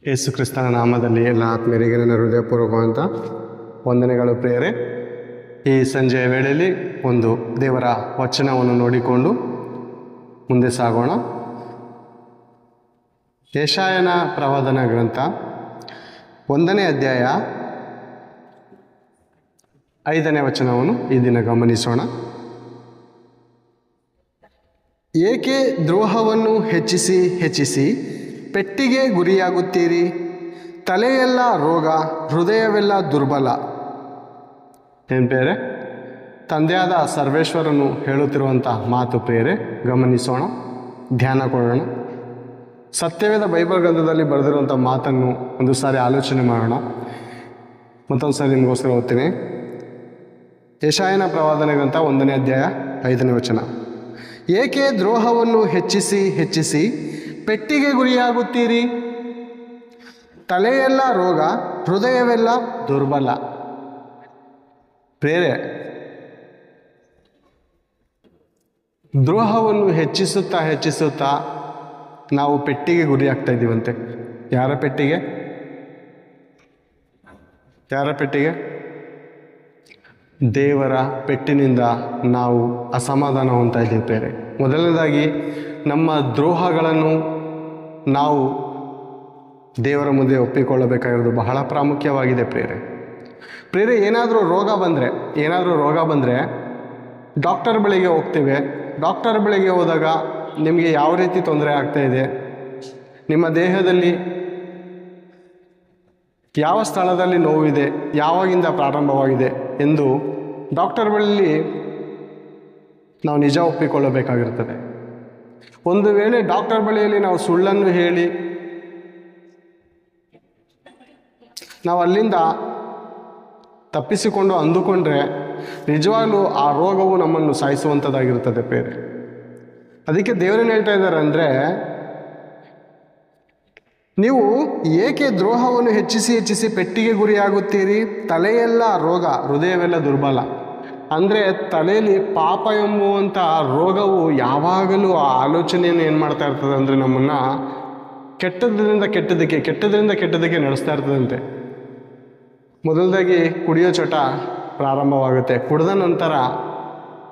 ಯೇಸು ಕ್ರಿಸ್ತನ ನಾಮದಲ್ಲಿ ಎಲ್ಲ ಆತ್ಮೀಯರಿಗೆ ನನ್ನ ಹೃದಯಪೂರ್ವಕವಂತ ವಂದನೆಗಳು ಪ್ರಿಯರೇ. ಈ ಸಂಜೆಯ ವೇಳೆಯಲ್ಲಿ ಒಂದು ದೇವರ ವಚನವನ್ನು ನೋಡಿಕೊಂಡು ಮುಂದೆ ಸಾಗೋಣ. ಯೆಶಾಯನ ಪ್ರವಾದನ ಗ್ರಂಥ 1ನೇ ಅಧ್ಯಾಯ 5ನೇ ವಚನವನ್ನು ಈ ದಿನ ಗಮನಿಸೋಣ. ಏಕೆ ದ್ರೋಹವನ್ನು ಹೆಚ್ಚಿಸಿ ಪೆಟ್ಟಿಗೆ ಗುರಿಯಾಗುತ್ತೀರಿ? ತಲೆಯೆಲ್ಲ ರೋಗ, ಹೃದಯವೆಲ್ಲ ದುರ್ಬಲ. ಏನು ಪ್ರಿಯರೇ, ತಂದೆಯಾದ ಸರ್ವೇಶ್ವರನು ಹೇಳುತ್ತಿರುವಂಥ ಮಾತು ಪ್ರಿಯರೇ, ಗಮನಿಸೋಣ, ಧ್ಯಾನ ಕೊಡೋಣ. ಸತ್ಯವೇದ ಬೈಬಲ್ ಗ್ರಂಥದಲ್ಲಿ ಬರೆದಿರುವಂಥ ಮಾತನ್ನು ಒಂದು ಸಾರಿ ಆಲೋಚನೆ ಮಾಡೋಣ. ಮತ್ತೊಂದು ಸಾರಿ ನಿಮಗೋಸ್ಕರ ಓದ್ತೀನಿ. ಯೆಶಾಯನ ಪ್ರವಾದನೆ ಗ್ರಂಥ 1ನೇ ಅಧ್ಯಾಯ 5ನೇ ವಚನ. ಏಕೆ ದ್ರೋಹವನ್ನು ಹೆಚ್ಚಿಸಿ ಪೆಟ್ಟಿಗೆ ಗುರಿಯಾಗುತ್ತೀರಿ? ತಲೆಯೆಲ್ಲ ರೋಗ, ಹೃದಯವೆಲ್ಲ ದುರ್ಬಲ. ಪ್ರೇರೆ, ದ್ರೋಹವನ್ನು ಹೆಚ್ಚಿಸುತ್ತಾ ನಾವು ಪೆಟ್ಟಿಗೆ ಗುರಿ ಆಗ್ತಾ ಇದ್ದೀವಂತೆ. ಯಾರ ಪೆಟ್ಟಿಗೆ? ದೇವರ ಪೆಟ್ಟಿನಿಂದ ನಾವು ಅಸಮಾಧಾನ ಹೊಂದ್ತಾ ಇದ್ದೀವಿ ಪ್ರೇರೆ. ಮೊದಲನೇದಾಗಿ ನಮ್ಮ ದ್ರೋಹಗಳನ್ನು ನಾವು ದೇವರ ಮುಂದೆ ಒಪ್ಪಿಕೊಳ್ಳಬೇಕಾಗಿರೋದು ಬಹಳ ಪ್ರಾಮುಖ್ಯವಾಗಿದೆ ಪ್ರೇರೆ. ಏನಾದರೂ ರೋಗ ಬಂದರೆ ಡಾಕ್ಟರ್ ಬಳಿಗೆ ಹೋಗ್ತೇವೆ. ಡಾಕ್ಟರ್ ಬಳಿಗೆ ಹೋದಾಗ ನಿಮಗೆ ಯಾವ ರೀತಿ ತೊಂದರೆ ಆಗ್ತಾ ಇದೆ, ನಿಮ್ಮ ದೇಹದಲ್ಲಿ ಯಾವ ಸ್ಥಳದಲ್ಲಿ ನೋವಿದೆ, ಯಾವಾಗಿಂದ ಪ್ರಾರಂಭವಾಗಿದೆ ಎಂದು ಡಾಕ್ಟರ್ ಬಳಿ ನಾವು ನಿಜ ಒಪ್ಪಿಕೊಳ್ಳಬೇಕಾಗಿರ್ತದೆ. ಒಂದು ವೇಳೆ ಡಾಕ್ಟರ್ ಬಳಿಯಲ್ಲಿ ನಾವು ಸುಳ್ಳನ್ನು ಹೇಳಿ ನಾವು ಅಲ್ಲಿಂದ ತಪ್ಪಿಸಿಕೊಂಡು ಅಂದುಕೊಂಡ್ರೆ ನಿಜವಾಗ್ಲೂ ಆ ರೋಗವು ನಮ್ಮನ್ನು ಸಾಯಿಸುವಂಥದ್ದಾಗಿರುತ್ತದೆ ಪ್ರೇರೆ. ಅದಕ್ಕೆ ದೇವರೇನು ಹೇಳ್ತಾ ಇದ್ದಾರೆ ಅಂದರೆ, ನೀವು ಏಕೆ ದ್ರೋಹವನ್ನು ಹೆಚ್ಚಿಸಿ ಪೆಟ್ಟಿಗೆ ಗುರಿಯಾಗುತ್ತೀರಿ? ತಲೆಯೆಲ್ಲ ರೋಗ, ಹೃದಯವೆಲ್ಲ ದುರ್ಬಲ. ಅಂದರೆ ತಲೆಯಲ್ಲಿ ಪಾಪ ಎಂಬುವಂಥ ರೋಗವು ಯಾವಾಗಲೂ ಆ ಆಲೋಚನೆಯನ್ನು ಏನು ಮಾಡ್ತಾ ಇರ್ತದೆ ಅಂದರೆ ನಮ್ಮನ್ನು ಕೆಟ್ಟದ್ರಿಂದ ಕೆಟ್ಟದಕ್ಕೆ ನಡೆಸ್ತಾ ಇರ್ತದಂತೆ. ಮೊದಲದಾಗಿ ಕುಡಿಯೋ ಚಟ ಪ್ರಾರಂಭವಾಗುತ್ತೆ. ಕುಡಿದ ನಂತರ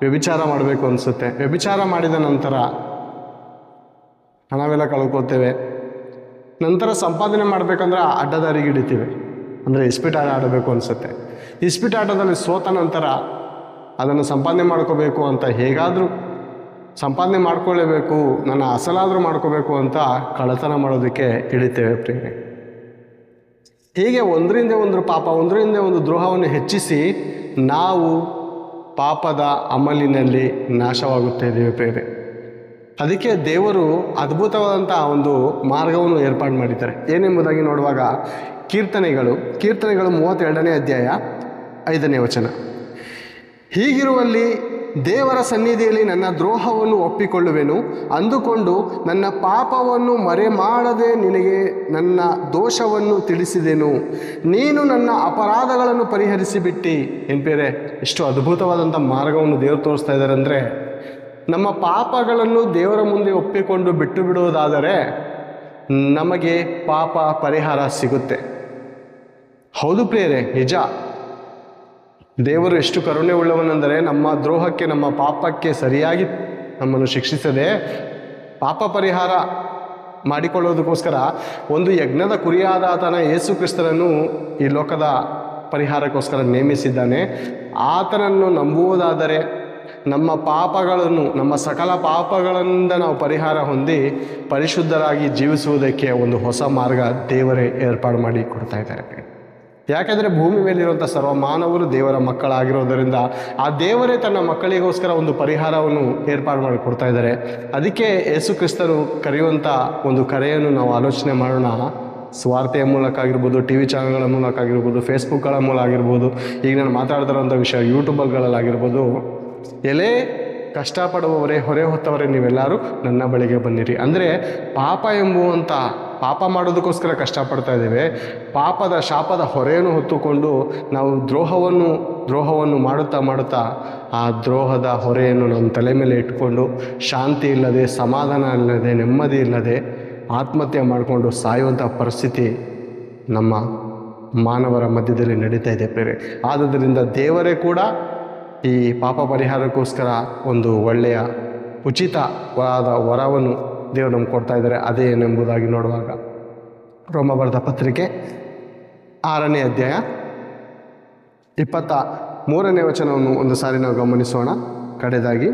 ವ್ಯಭಿಚಾರ ಮಾಡಬೇಕು ಅನಿಸುತ್ತೆ. ವ್ಯಭಿಚಾರ ಮಾಡಿದ ನಂತರ ಹಣವೆಲ್ಲ ಕಳ್ಕೋತೇವೆ. ನಂತರ ಸಂಪಾದನೆ ಮಾಡಬೇಕಂದ್ರೆ ಅಡ್ಡದಾರಿಗೆ ಹಿಡಿತೀವಿ, ಅಂದರೆ ಇಸ್ಪೀಟ್ ಆಟ ಆಡಬೇಕು ಅನಿಸುತ್ತೆ. ಇಸ್ಪೀಟ್ ಆಟದಲ್ಲಿ ಸೋತ ನಂತರ ಅದನ್ನು ಸಂಪಾದನೆ ಮಾಡ್ಕೋಬೇಕು ಅಂತ ಹೇಗಾದರೂ ಸಂಪಾದನೆ ಮಾಡ್ಕೊಳ್ಳೇಬೇಕು, ನನ್ನ ಅಸಲಾದರೂ ಮಾಡ್ಕೋಬೇಕು ಅಂತ ಕಳ್ಳತನ ಮಾಡೋದಕ್ಕೆ ಹಿಡಿತೇವೆ ಪ್ರೇರೆ. ಹೀಗೆ ಒಂದರಿಂದ ಒಂದು ದ್ರೋಹವನ್ನು ಹೆಚ್ಚಿಸಿ ನಾವು ಪಾಪದ ಅಮಲಿನಲ್ಲಿ ನಾಶವಾಗುತ್ತಾ ಇದ್ದೀವಿ ಪ್ರೇರೆ. ಅದಕ್ಕೆ ದೇವರು ಅದ್ಭುತವಾದಂಥ ಒಂದು ಮಾರ್ಗವನ್ನು ಏರ್ಪಾಡು ಮಾಡಿದ್ದಾರೆ. ಏನೆಂಬುದಾಗಿ ನೋಡುವಾಗ ಕೀರ್ತನೆಗಳು 32ನೇ ಅಧ್ಯಾಯ 5ನೇ ವಚನ. ಹೀಗಿರುವಲ್ಲಿ ದೇವರ ಸನ್ನಿಧಿಯಲ್ಲಿ ನನ್ನ ದ್ರೋಹವನ್ನು ಒಪ್ಪಿಕೊಳ್ಳುವೆನು ಅಂದುಕೊಂಡು ನನ್ನ ಪಾಪವನ್ನು ಮರೆಮಾಡದೆ ನಿನಗೆ ನನ್ನ ದೋಷವನ್ನು ತಿಳಿಸಿದೆನು. ನೀನು ನನ್ನ ಅಪರಾಧಗಳನ್ನು ಪರಿಹರಿಸಿಬಿಟ್ಟಿ. ಬೇರೆ ಎಷ್ಟು ಅದ್ಭುತವಾದಂಥ ಮಾರ್ಗವನ್ನು ದೇವರು ತೋರಿಸ್ತಾ ಇದ್ದಾರೆ ಅಂದರೆ, ನಮ್ಮ ಪಾಪಗಳನ್ನು ದೇವರ ಮುಂದೆ ಒಪ್ಪಿಕೊಂಡು ಬಿಟ್ಟು ಬಿಡುವುದಾದರೆ ನಮಗೆ ಪಾಪ ಪರಿಹಾರ ಸಿಗುತ್ತೆ. ಹೌದು ಪ್ರಿಯರೇ, ನಿಜ. ದೇವರು ಎಷ್ಟು ಕರುಣೆ ಉಳ್ಳವನೆಂದರೆ ನಮ್ಮ ದ್ರೋಹಕ್ಕೆ, ನಮ್ಮ ಪಾಪಕ್ಕೆ ಸರಿಯಾಗಿ ನಮ್ಮನ್ನು ಶಿಕ್ಷಿಸದೆ ಪಾಪ ಪರಿಹಾರ ಮಾಡಿಕೊಳ್ಳೋದಕ್ಕೋಸ್ಕರ ಒಂದು ಯಜ್ಞದ ಕುರಿಯಾದ ಆತನ ಯೇಸು ಕ್ರಿಸ್ತನನ್ನು ಈ ಲೋಕದ ಪರಿಹಾರಕ್ಕೋಸ್ಕರ ನೇಮಿಸಿದ್ದಾನೆ. ಆತನನ್ನು ನಂಬುವುದಾದರೆ ನಮ್ಮ ಸಕಲ ಪಾಪಗಳಿಂದ ನಾವು ಪರಿಹಾರ ಹೊಂದಿ ಪರಿಶುದ್ಧರಾಗಿ ಜೀವಿಸುವುದಕ್ಕೆ ಒಂದು ಹೊಸ ಮಾರ್ಗ ದೇವರೇ ಏರ್ಪಾಡು ಮಾಡಿ ಕೊಡ್ತಾ ಇದ್ದಾರೆ. ಯಾಕೆಂದರೆ ಭೂಮಿ ಮೇಲಿರುವಂಥ ಸರ್ವ ಮಾನವರು ದೇವರ ಮಕ್ಕಳಾಗಿರೋದರಿಂದ ಆ ದೇವರೇ ತನ್ನ ಮಕ್ಕಳಿಗೋಸ್ಕರ ಒಂದು ಪರಿಹಾರವನ್ನು ಏರ್ಪಾಡು ಮಾಡಿ ಕೊಡ್ತಾ ಇದ್ದಾರೆ. ಅದಕ್ಕೆ ಯೇಸು ಕ್ರಿಸ್ತರು ಕರೆಯುವಂಥ ಒಂದು ಕರೆಯನ್ನು ನಾವು ಆಲೋಚನೆ ಮಾಡೋಣ. ಸ್ವಾರ್ಥೆಯ ಮೂಲಕ ಆಗಿರ್ಬೋದು, ಟಿ ವಿ ಚಾನಲ್ಗಳ ಮೂಲಕ ಆಗಿರ್ಬೋದು, ಫೇಸ್ಬುಕ್ಗಳ ಮೂಲಕ ಆಗಿರ್ಬೋದು, ಈಗ ನಾನು ಮಾತಾಡ್ತಿರೋಂಥ ವಿಷಯ ಯೂಟ್ಯೂಬಲ್ಗಳಲ್ಲಾಗಿರ್ಬೋದು. ಎಲೆ ಕಷ್ಟಪಡುವವರೇ, ಹೊರೆ ಹೊತ್ತವರೇ, ನೀವೆಲ್ಲರೂ ನನ್ನ ಬಳಿಗೆ ಬನ್ನಿರಿ. ಅಂದರೆ ಪಾಪ ಮಾಡೋದಕ್ಕೋಸ್ಕರ ಕಷ್ಟಪಡ್ತಾ ಇದ್ದೇವೆ. ಪಾಪದ ಶಾಪದ ಹೊರೆಯನ್ನು ಹೊತ್ತುಕೊಂಡು ನಾವು ದ್ರೋಹವನ್ನು ಮಾಡುತ್ತಾ ಆ ದ್ರೋಹದ ಹೊರೆಯನ್ನು ನಮ್ಮ ತಲೆ ಮೇಲೆ ಇಟ್ಕೊಂಡು ಶಾಂತಿ ಇಲ್ಲದೆ, ಸಮಾಧಾನ ಇಲ್ಲದೆ, ನೆಮ್ಮದಿ ಇಲ್ಲದೆ ಆತ್ಮಹತ್ಯೆ ಮಾಡಿಕೊಂಡು ಸಾಯುವಂಥ ಪರಿಸ್ಥಿತಿ ನಮ್ಮ ಮಾನವರ ಮಧ್ಯದಲ್ಲಿ ನಡೀತಾ ಇದೆ ಪ್ರೇರೆ. ಆದುದರಿಂದ ದೇವರೇ ಕೂಡ ಈ ಪಾಪ ಪರಿಹಾರಕ್ಕೋಸ್ಕರ ಒಂದು ಒಳ್ಳೆಯ ಉಚಿತವಾದ ವರವನ್ನು ದೇವರು ನಮ್ಗೆ ಕೊಡ್ತಾ ಇದ್ದಾರೆ. ಅದೇ ಏನೆಂಬುದಾಗಿ ನೋಡುವಾಗ ರೋಮ ಬರೆದ ಪತ್ರಿಕೆ 6ನೇ ಅಧ್ಯಾಯ 23ನೇ ವಚನವನ್ನು ಒಂದು ಸಾರಿ ನಾವು ಗಮನಿಸೋಣ. ಕಡೆದಾಗಿ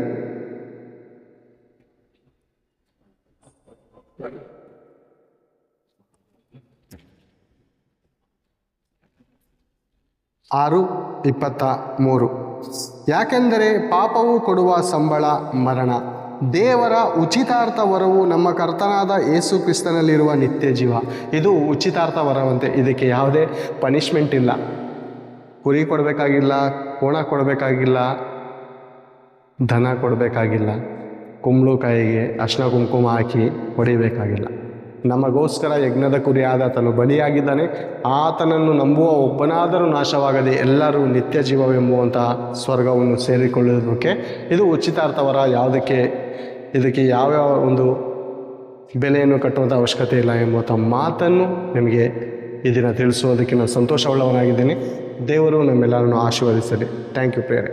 6:23. ಯಾಕೆಂದರೆ ಪಾಪವು ಕೊಡುವ ಸಂಬಳ ಮರಣ, ದೇವರ ಉಚಿತಾರ್ಥ ವರವು ನಮ್ಮ ಕರ್ತನಾದ ಯೇಸು ಕ್ರಿಸ್ತನಲ್ಲಿರುವ ನಿತ್ಯ ಜೀವ. ಇದು ಉಚಿತಾರ್ಥ ವರವಂತೆ. ಇದಕ್ಕೆ ಯಾವುದೇ ಪನಿಷ್ಮೆಂಟ್ ಇಲ್ಲ. ಕುರಿ ಕೊಡಬೇಕಾಗಿಲ್ಲ, ಕೋಣ ಕೊಡಬೇಕಾಗಿಲ್ಲ, ದನ ಕೊಡಬೇಕಾಗಿಲ್ಲ, ಕುಂಬಳಕಾಯಿಗೆ ಅರ್ಶಿನ ಕುಂಕುಮ ಹಾಕಿ ಹೊಡಿಬೇಕಾಗಿಲ್ಲ. ನಮಗೋಸ್ಕರ ಯಜ್ಞದ ಕುರಿಯಾದ ಆತನು ಬಲಿಯಾಗಿದ್ದಾನೆ. ಆತನನ್ನು ನಂಬುವ ಒಬ್ಬನಾದರೂ ನಾಶವಾಗದೆ ಎಲ್ಲರೂ ನಿತ್ಯ ಜೀವವೆಂಬುವಂತಹ ಸ್ವರ್ಗವನ್ನು ಸೇರಿಕೊಳ್ಳುವುದಕ್ಕೆ ಇದು ಉಚಿತಾರ್ಥವರ. ಇದಕ್ಕೆ ಯಾವ್ಯಾವ ಒಂದು ಬೆಲೆಯನ್ನು ಕಟ್ಟುವಂಥ ಅವಶ್ಯಕತೆ ಇಲ್ಲ ಎಂಬುವಂಥ ಮಾತನ್ನು ನಿಮಗೆ ಈ ದಿನ ತಿಳಿಸುವುದಕ್ಕೆ ನಾನು ಸಂತೋಷವುಳ್ಳವನಾಗಿದ್ದೇನೆ. ದೇವರು ನಮ್ಮೆಲ್ಲರನ್ನು ಆಶೀರ್ವದಿಸಲಿ. ಥ್ಯಾಂಕ್ ಯು ಪ್ರೇರೆ.